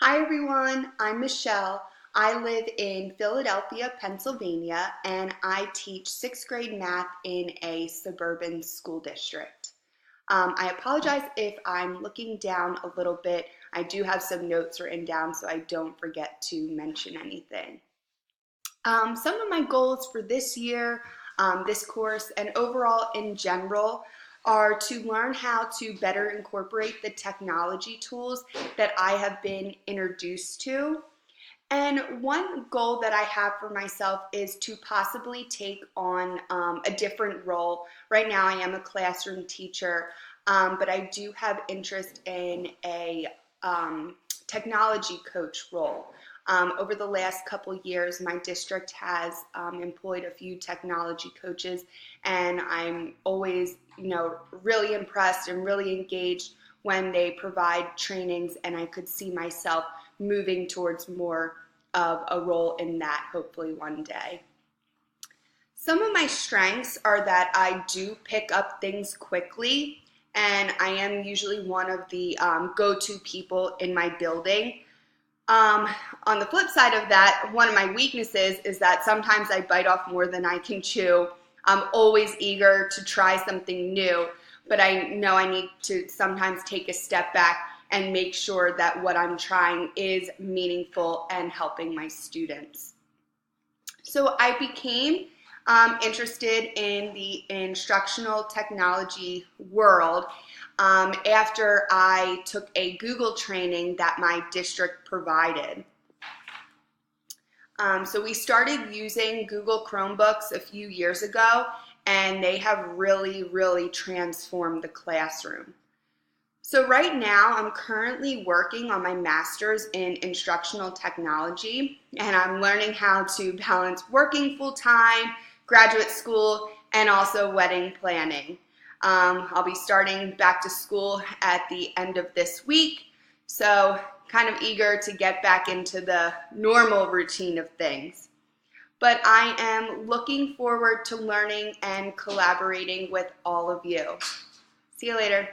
Hi everyone, I'm Michelle. I live in Philadelphia, Pennsylvania, and I teach 6th grade math in a suburban school district. I apologize if I'm looking down a little bit. I do have some notes written down so I don't forget to mention anything. Some of my goals for this year, this course, and overall in general are to learn how to better incorporate the technology tools that I have been introduced to. And one goal that I have for myself is to possibly take on a different role. Right now I am a classroom teacher, but I do have interest in a technology coach role. Over the last couple years, my district has employed a few technology coaches, and I'm always, really impressed and really engaged when they provide trainings, and I could see myself moving towards more of a role in that hopefully one day. Some of my strengths are that I do pick up things quickly, and I am usually one of the go-to people in my building. On the flip side of that, one of my weaknesses is that sometimes I bite off more than I can chew. I'm always eager to try something new, but I know I need to sometimes take a step back and make sure that what I'm trying is meaningful and helping my students. So I became interested in the instructional technology world after I took a Google training that my district provided. So we started using Google Chromebooks a few years ago, and they have really transformed the classroom. So right now I'm currently working on my master's in instructional technology, and I'm learning how to balance working full-time, graduate school, and also wedding planning. I'll be starting back to school at the end of this week, so kind of eager to get back into the normal routine of things. But I am looking forward to learning and collaborating with all of you. See you later.